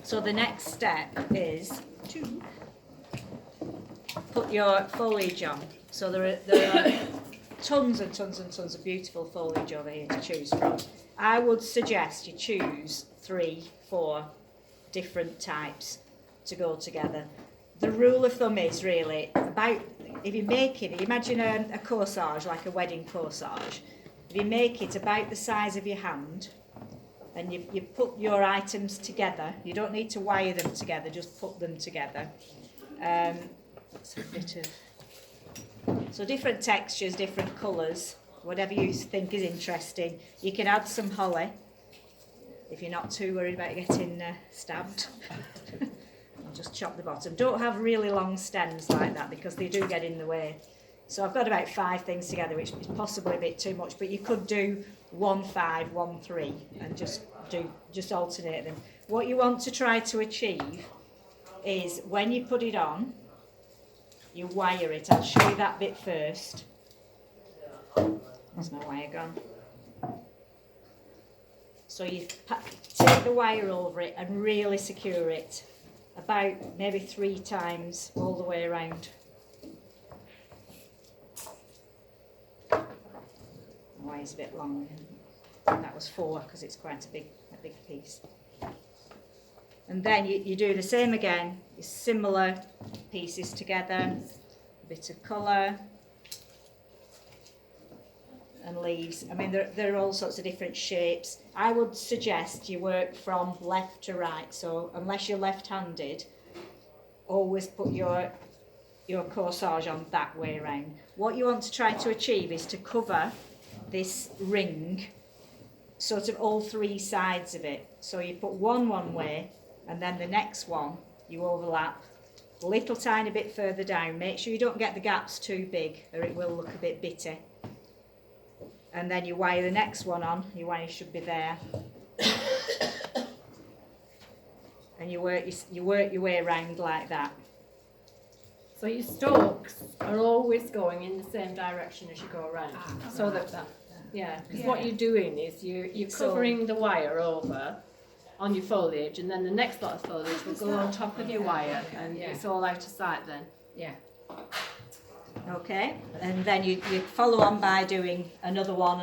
So the next step is to put your foliage on. So there are tons and tons and tons of beautiful foliage over here to choose from. I would suggest you choose 3, 4 different types to go together. The rule of thumb is really about, if you make it, imagine a corsage, like a wedding corsage. If you make it about the size of your hand, and you put your items together, you don't need to wire them together, just put them together. It's a bit of, so different textures, different colours, whatever you think is interesting. You can add some holly, if you're not too worried about getting stabbed. And just chop the bottom. Don't have really long stems like that because they do get in the way. So I've got about 5 things together, which is possibly a bit too much, but you could do 1, 5, 1, 3, and just alternate them. What you want to try to achieve is when you put it on, you wire it. I'll show you that bit first. There's my wire gone. So you take the wire over it and really secure it about maybe 3 times all the way around. The wire's a bit long. That was 4 because it's quite a big piece. And then you do the same again, similar pieces together, a bit of colour and leaves. I mean, there are all sorts of different shapes. I would suggest you work from left to right, so unless you're left-handed, always put your corsage on that way around. What you want to try to achieve is to cover this ring, sort of all 3 sides of it. So you put one way, and then the next one you overlap a little tiny bit further down. Make sure you don't get the gaps too big or it will look a bit bitty. And then you wire the next one on. Your wire should be there. And you work your way around like that. So your stalks are always going in the same direction as you go around. So that yeah, because what you're doing is you're covering the wire over on your foliage, and then the next lot of foliage will go on top of your wire, and it's all out of sight then. Yeah. Okay, and then you follow on by doing another one,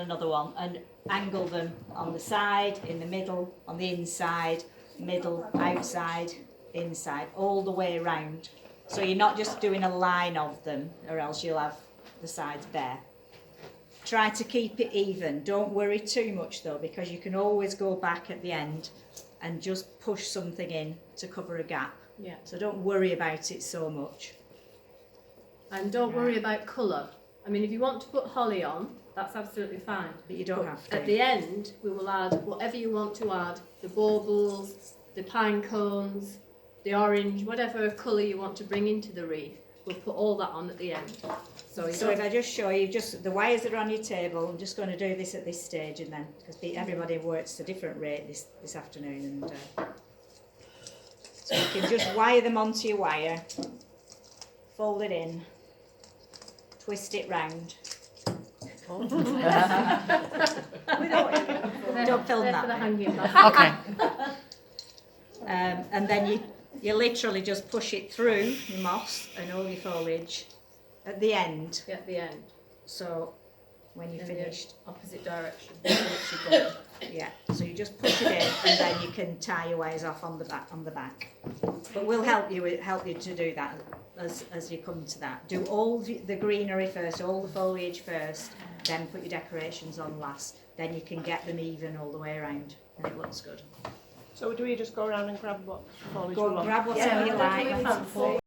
and angle them on the side, in the middle, on the inside, middle, outside, inside, all the way around. So you're not just doing a line of them, or else you'll have the sides bare. Try to keep it even. Don't worry too much though, because you can always go back at the end and just push something in to cover a gap. Yeah. So don't worry about it so much. And don't worry about colour. I mean, if you want to put holly on, that's absolutely fine. But you don't have to. At the end, we will add whatever you want to add. The baubles, the pine cones, the orange, whatever colour you want to bring into the wreath. We'll put all that on at the end. So if I just show you just the wires that are on your table, I'm just going to do this at this stage, and then because everybody works at a different rate this afternoon, and so you can just wire them onto your wire, fold it in, twist it round. Don't film that. Okay. And then you literally just push it through your moss and all your foliage at the end. At the end. So when you're finished, opposite direction. yeah. So you just push it in, and then you can tie your wires off on the back. But we'll help you to do that as you come to that. Do all the greenery first, all the foliage first, then put your decorations on last. Then you can get them even all the way around, and it looks good. So do we just go around and grab what foliage we Go want? grab whatever you like.